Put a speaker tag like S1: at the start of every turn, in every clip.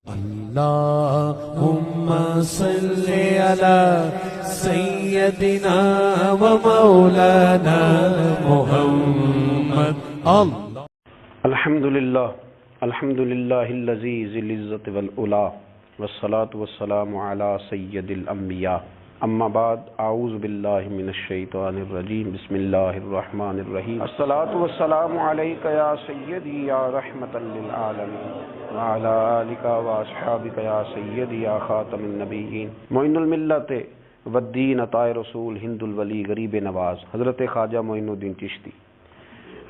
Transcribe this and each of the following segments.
S1: اللهم صل على سيدنا ومولانا محمد
S2: الحمد للہ الذی ذی العزت والعلا والصلاة والسلام علی سید الانبیاء اما بعد اعوذ باللہ من الشیطان الرجیم بسم اللہ الرحمن الرحیم الصلاة والسلام علیک یا سیدی یا رحمتا للعالمین وعلی آلک واصحابک یا سیدی یا خاتم النبیین معین الملت والدین عطاء رسول ہند الولی غریب نواز حضرت خواجہ معین الدین چشتی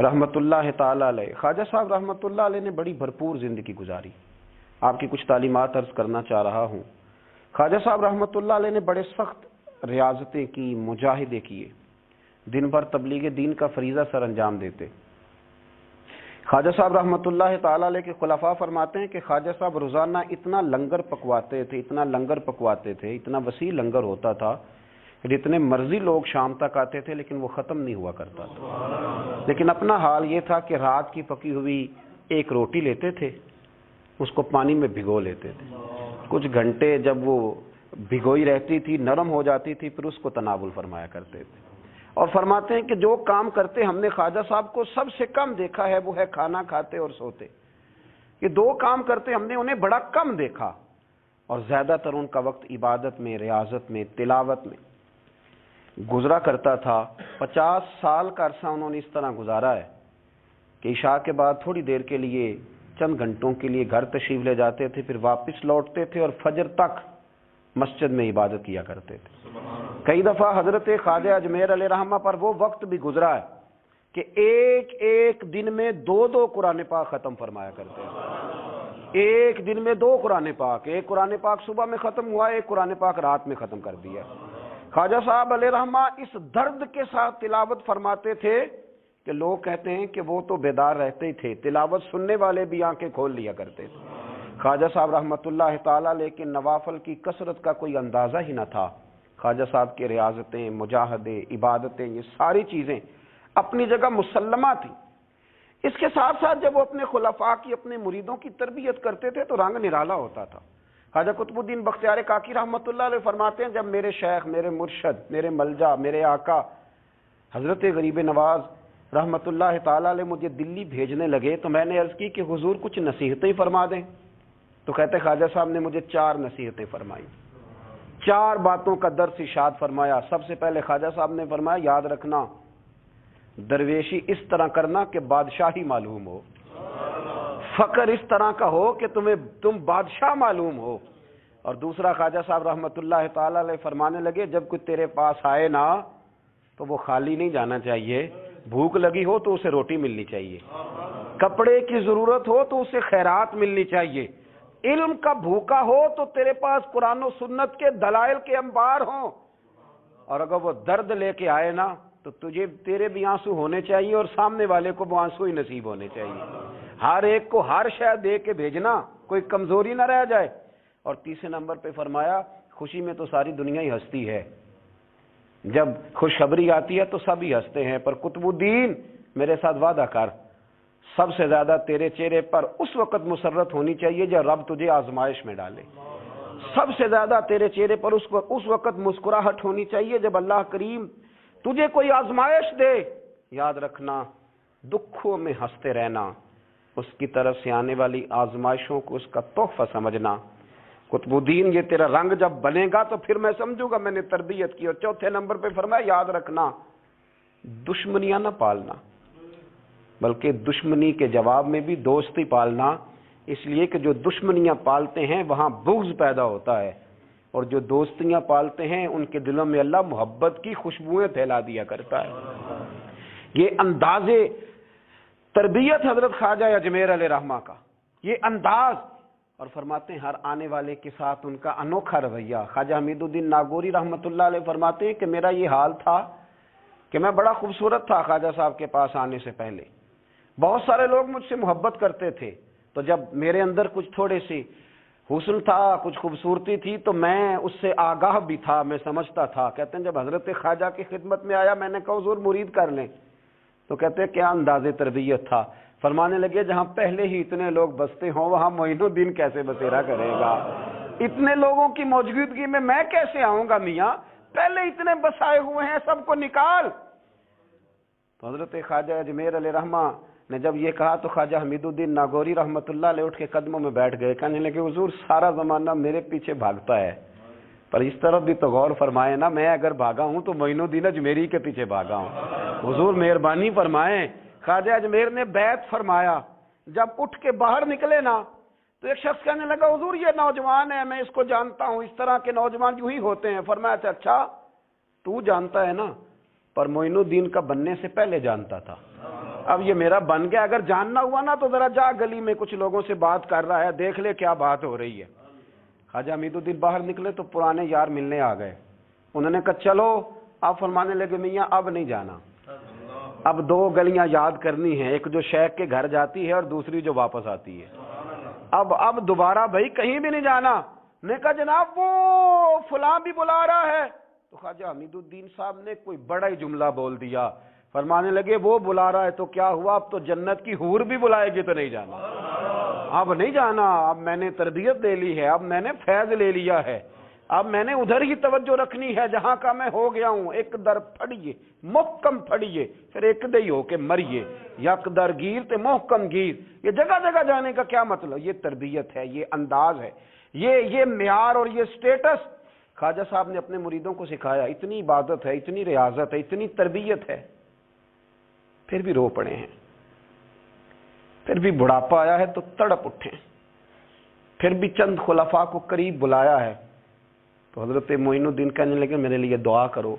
S2: رحمت اللہ تعالیٰ علیہ۔ خواجہ صاحب رحمت اللہ علیہ نے بڑی بھرپور زندگی گزاری۔ آپ کی کچھ تعلیمات عرض کرنا چاہ رہا ہوں۔ خواجہ صاحب رحمت اللہ علیہ نے بڑے سخت ریاضتیں کی، مجاہدے کیے، دن بھر تبلیغ دین کا فریضہ سر انجام دیتے۔ خواجہ صاحب رحمت اللہ تعالیٰ علیہ کے خلفاء فرماتے ہیں کہ خواجہ صاحب روزانہ اتنا لنگر پکواتے تھے، اتنا وسیع لنگر ہوتا تھا کہ جتنے مرضی لوگ شام تک آتے تھے لیکن وہ ختم نہیں ہوا کرتا تھا۔ لیکن اپنا حال یہ تھا کہ رات کی پکی ہوئی ایک روٹی لیتے تھے، اس کو پانی میں بھگو لیتے تھے، کچھ گھنٹے جب وہ بھگوئی رہتی تھی نرم ہو جاتی تھی، پھر اس کو تناول فرمایا کرتے تھے۔ اور فرماتے ہیں کہ جو کام کرتے ہم نے خواجہ صاحب کو سب سے کم دیکھا ہے وہ ہے کھانا کھاتے اور سوتے۔ یہ دو کام کرتے ہم نے انہیں بڑا کم دیکھا، اور زیادہ تر ان کا وقت عبادت میں، ریاضت میں، تلاوت میں گزرا کرتا تھا۔ 50 سال کا عرصہ انہوں نے اس طرح گزارا ہے کہ عشاء کے بعد تھوڑی دیر کے لیے چند گھنٹوں کے لیے گھر تشریف لے جاتے تھے، پھر واپس لوٹتے تھے اور فجر تک مسجد میں عبادت کیا کرتے تھے۔ کئی دفعہ حضرت خواجہ اجمیر علیہ رحمہ پر وہ وقت بھی گزرا ہے کہ ایک دن میں 2 قرآن پاک ختم فرمایا کرتے ہیں۔ ایک دن میں 2 قرآن پاک، ایک قرآن پاک صبح میں ختم ہوا، ایک قرآن پاک رات میں ختم کر دیا۔ خواجہ صاحب علیہ رحمہ اس درد کے ساتھ تلاوت فرماتے تھے کہ لوگ کہتے ہیں کہ وہ تو بیدار رہتے ہی تھے، تلاوت سننے والے بھی آنکھیں کھول لیا کرتے تھے۔ خواجہ صاحب رحمت اللہ تعالیٰ لیکن نوافل کی کثرت کا کوئی اندازہ ہی نہ تھا۔ خواجہ صاحب کے ریاضتیں، مجاہدے، عبادتیں، یہ ساری چیزیں اپنی جگہ مسلمہ تھیں۔ اس کے ساتھ ساتھ جب وہ اپنے خلفاء کی، اپنے مریدوں کی تربیت کرتے تھے تو رنگ نرالا ہوتا تھا۔ خواجہ قطب الدین بختیار کاکی رحمت اللہ علیہ فرماتے ہیں جب میرے شیخ، میرے مرشد، میرے ملجا، میرے آقا حضرت غریب نواز رحمت اللہ تعالیٰ علیہ مجھے دلی بھیجنے لگے تو میں نے عرض کی کہ حضور کچھ نصیحتیں فرما دیں۔ تو کہتے خواجہ صاحب نے مجھے 4 نصیحتیں فرمائی، 4 باتوں کا درس ارشاد فرمایا۔ سب سے پہلے خواجہ صاحب نے فرمایا یاد رکھنا درویشی اس طرح کرنا کہ بادشاہی معلوم ہو، فقر اس طرح کا ہو کہ تم بادشاہ معلوم ہو۔ اور دوسرا خواجہ صاحب رحمت اللہ تعالیٰ علیہ فرمانے لگے جب کوئی تیرے پاس آئے نا تو وہ خالی نہیں جانا چاہیے، بھوک لگی ہو تو اسے روٹی ملنی چاہیے، کپڑے کی ضرورت ہو تو اسے خیرات ملنی چاہیے، علم کا بھوکا ہو تو تیرے پاس قرآن و سنت کے دلائل کے انبار ہوں، اور اگر وہ درد لے کے آئے نا تو تیرے بھی آنسو ہونے چاہیے اور سامنے والے کو وہ آنسو ہی نصیب ہونے چاہیے۔ ہر ایک کو ہر شے دے کے بھیجنا، کوئی کمزوری نہ رہ جائے۔ اور تیسرے نمبر پہ فرمایا خوشی میں تو ساری دنیا ہی ہنستی ہے، جب خوشخبری آتی ہے تو سب ہی ہنستے ہیں، پر قطب الدین میرے ساتھ وعدہ کر سب سے زیادہ تیرے چہرے پر اس وقت مسرت ہونی چاہیے جب رب تجھے آزمائش میں ڈالے، سب سے زیادہ تیرے چہرے پر اس وقت مسکراہٹ ہونی چاہیے جب اللہ کریم تجھے کوئی آزمائش دے۔ یاد رکھنا دکھوں میں ہنستے رہنا، اس کی طرف سے آنے والی آزمائشوں کو اس کا تحفہ سمجھنا۔ قطب الدین یہ تیرا رنگ جب بنے گا تو پھر میں سمجھوں گا میں نے تربیت کی۔ اور چوتھے نمبر پہ فرمایا یاد رکھنا دشمنیاں نہ پالنا، بلکہ دشمنی کے جواب میں بھی دوستی پالنا، اس لیے کہ جو دشمنیاں پالتے ہیں وہاں بغض پیدا ہوتا ہے، اور جو دوستیاں پالتے ہیں ان کے دلوں میں اللہ محبت کی خوشبوئیں پھیلا دیا کرتا ہے۔ یہ انداز تربیت حضرت خواجہ اجمیر علیہ رحمہ کا، یہ انداز، اور فرماتے ہیں ہر آنے والے کے ساتھ ان کا انوکھا رویہ۔ خواجہ حمید الدین ناگوری رحمت اللہ علیہ فرماتے ہیں کہ میرا یہ حال تھا کہ میں بڑا خوبصورت تھا خواجہ صاحب کے پاس آنے سے پہلے، بہت سارے لوگ مجھ سے محبت کرتے تھے، تو جب میرے اندر کچھ تھوڑے سی حسن تھا، کچھ خوبصورتی تھی تو میں اس سے آگاہ بھی تھا، میں سمجھتا تھا۔ کہتے ہیں جب حضرت خواجہ کی خدمت میں آیا میں نے کہا حضور مرید کر لیں، تو کہتے ہیں کیا انداز تربیت تھا۔ فرمانے لگے جہاں پہلے ہی اتنے لوگ بستے ہوں وہاں معین الدین کیسے بسیرا کرے گا؟ اتنے لوگوں کی موجودگی میں کیسے آؤں گا میاں؟ پہلے اتنے بسائے ہوئے ہیں، سب کو نکال۔ تو حضرت خواجہ اجمیر علیہ رحمہ نے جب یہ کہا تو خواجہ حمید الدین ناگوری رحمۃ اللہ علیہ اٹھ کے قدموں میں بیٹھ گئے، کہنے لگے حضور سارا زمانہ میرے پیچھے بھاگتا ہے، پر اس طرف بھی تو غور فرمائے نا، میں اگر بھاگا ہوں تو معین الدین اجمیری کے پیچھے بھاگا ہوں، حضور مہربانی فرمائیں۔ خواجہ اجمیر نے بیعت فرمایا، جب اٹھ کے باہر نکلے نا تو ایک شخص کہنے لگا حضور یہ نوجوان ہے، میں اس کو جانتا ہوں، اس طرح کے نوجوان یوں ہی ہوتے ہیں۔ فرمایا اچھا تو جانتا ہے نا، پر معین الدین کا بننے سے پہلے جانتا تھا، اب یہ میرا بن گیا، اگر جاننا ہوا نا تو ذرا جا گلی میں کچھ لوگوں سے بات کر رہا ہے، دیکھ لے کیا بات ہو رہی ہے۔ خواجہ حمید الدین باہر نکلے تو پرانے یار ملنے آ گئے، انہوں نے کہا چلو، آپ فرمانے لگے میاں اب نہیں جانا، اب دو گلیاں یاد کرنی ہیں، ایک جو شیخ کے گھر جاتی ہے اور دوسری جو واپس آتی ہے، اب دوبارہ بھائی کہیں بھی نہیں جانا۔ نے کہا جناب وہ فلاں بھی بلا رہا ہے، تو خواجہ حمید الدین صاحب نے کوئی بڑا ہی جملہ بول دیا، فرمانے لگے وہ بلا رہا ہے تو کیا ہوا، اب تو جنت کی حور بھی بلائے گی تو نہیں جانا، اب نہیں جانا، اب میں نے تربیت لے لی ہے، اب میں نے فیض لے لیا ہے، اب میں نے ادھر ہی توجہ رکھنی ہے جہاں کا میں ہو گیا ہوں۔ ایک در پھڑیے محکم پھڑیے، پھر ایک دے ہو کے مریے، یک در گیر تے محکم گیر۔ یہ جگہ جگہ جانے کا کیا مطلب؟ یہ تربیت ہے، یہ انداز ہے، یہ معیار اور یہ سٹیٹس خواجہ صاحب نے اپنے مریدوں کو سکھایا۔ اتنی عبادت ہے، اتنی ریاضت ہے، اتنی تربیت ہے، پھر بھی رو پڑے ہیں، پھر بھی بڑھاپا آیا ہے تو تڑپ اٹھے، پھر بھی چند خلفاء کو قریب بلایا ہے۔ تو حضرت معین الدین کہنے لگے میرے لیے دعا کرو،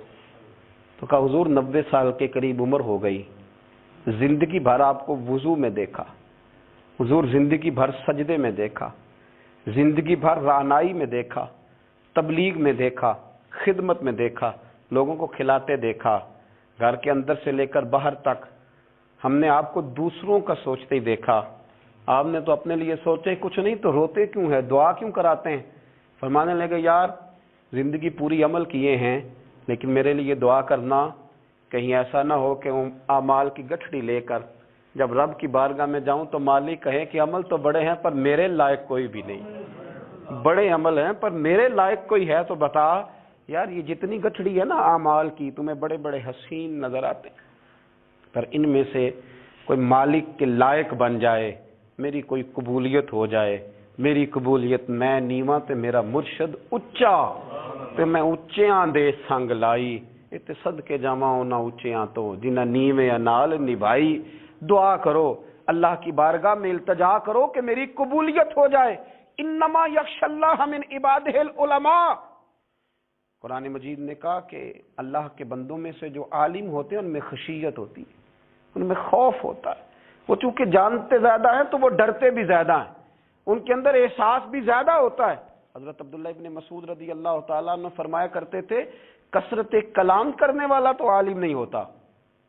S2: تو کہا حضور 90 سال کے قریب عمر ہو گئی، زندگی بھر آپ کو وضو میں دیکھا حضور، زندگی بھر سجدے میں دیکھا، زندگی بھر رعنائی میں دیکھا، تبلیغ میں دیکھا، خدمت میں دیکھا، لوگوں کو کھلاتے دیکھا، گھر کے اندر سے لے کر باہر تک ہم نے آپ کو دوسروں کا سوچتے ہی دیکھا، آپ نے تو اپنے لیے سوچے کچھ نہیں تو روتے کیوں ہے، دعا کیوں کراتے ہیں؟ فرمانے لگے یار زندگی پوری عمل کیے ہیں، لیکن میرے لیے دعا کرنا، کہیں ایسا نہ ہو کہ اعمال کی گٹھڑی لے کر جب رب کی بارگاہ میں جاؤں تو مالک کہے کہ عمل تو بڑے ہیں پر میرے لائق کوئی بھی نہیں، بڑے عمل ہیں پر میرے لائق کوئی ہے تو بتا۔ یار یہ جتنی گٹھڑی ہے نا اعمال کی، تمہیں بڑے بڑے حسین نظر آتے ہیں، پر ان میں سے کوئی مالک کے لائق بن جائے، میری کوئی قبولیت ہو جائے، میری قبولیت میں نیواں تے میرا مرشد اچا تے میں اچیاں دے سنگ لائی، تے صدقے جاواں انہاں اچیاں تو جنہاں نیویں نال نبھائی۔ دعا کرو، اللہ کی بارگاہ میں التجا کرو کہ میری قبولیت ہو جائے۔ انما یخشی اللہ من عبادہ العلماء، قرآن مجید نے کہا کہ اللہ کے بندوں میں سے جو عالم ہوتے ہیں ان میں خشیت ہوتی ہے، ان میں خوف ہوتا ہے، وہ چونکہ جانتے زیادہ ہیں تو وہ ڈرتے بھی زیادہ ہیں، ان کے اندر احساس بھی زیادہ ہوتا ہے۔ حضرت عبداللہ ابن مسعود رضی اللہ تعالیٰ عنہ فرمایا کرتے تھے کثرت کلام کرنے والا تو عالم نہیں ہوتا،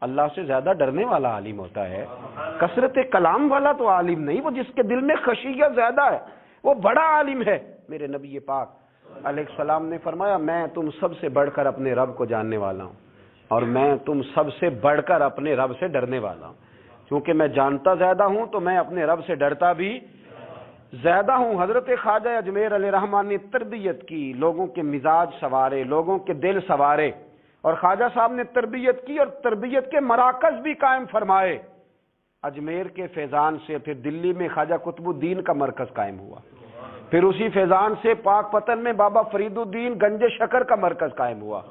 S2: اللہ سے زیادہ ڈرنے والا عالم ہوتا ہے، کثرت کلام والا تو عالم نہیں، وہ جس کے دل میں خشیت زیادہ ہے وہ بڑا عالم ہے۔ میرے نبی پاک علیہ السلام نے فرمایا میں تم سب سے بڑھ کر اپنے رب کو جاننے والا ہوں، اور میں تم سب سے بڑھ کر اپنے رب سے ڈرنے والا ہوں، کیونکہ میں جانتا زیادہ ہوں تو میں اپنے رب سے ڈرتا بھی زیادہ ہوں۔ حضرت خواجہ اجمیر علیہ رحمٰن نے تربیت کی، لوگوں کے مزاج سوارے، لوگوں کے دل سوارے، اور خواجہ صاحب نے تربیت کی اور تربیت کے مراکز بھی قائم فرمائے۔ اجمیر کے فیضان سے پھر دلی میں خواجہ قطب الدین کا مرکز قائم ہوا، پھر اسی فیضان سے پاک پتن میں بابا فرید الدین گنج شکر کا مرکز قائم ہوا،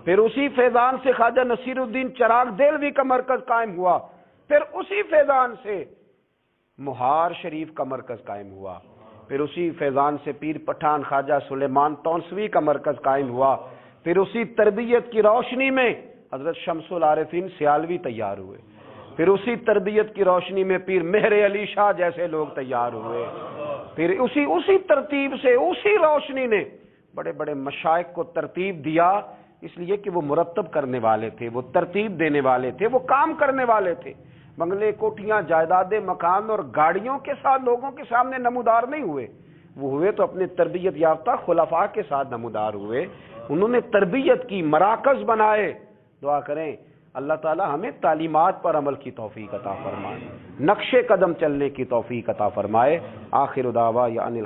S2: پھر اسی فیضان سے خواجہ نصیر الدین چراغ دہلوی کا مرکز قائم ہوا، پھر اسی فیضان سے مہار شریف کا مرکز قائم ہوا، پھر اسی فیضان سے پیر پٹھان خواجہ سلیمان تونسوی کا مرکز قائم ہوا، پھر اسی تربیت کی روشنی میں حضرت شمس العارفین سیالوی تیار ہوئے، پھر اسی تربیت کی روشنی میں پیر مہر علی شاہ جیسے لوگ تیار ہوئے، پھر اسی ترتیب سے اسی روشنی نے بڑے بڑے مشائخ کو ترتیب دیا، اس لیے کہ وہ مرتب کرنے والے تھے، وہ ترتیب دینے والے تھے، وہ کام کرنے والے تھے۔ بنگلے، کوٹھیاں، جائیدادیں، مکان اور گاڑیوں کے ساتھ لوگوں کے سامنے نمودار نہیں ہوئے، وہ ہوئے تو اپنے تربیت یافتہ خلفاء کے ساتھ نمودار ہوئے، انہوں نے تربیت کی، مراکز بنائے۔ دعا کریں اللہ تعالی ہمیں تعلیمات پر عمل کی توفیق عطا فرمائے، نقش قدم چلنے کی توفیق عطا فرمائے۔ آخر دعوانا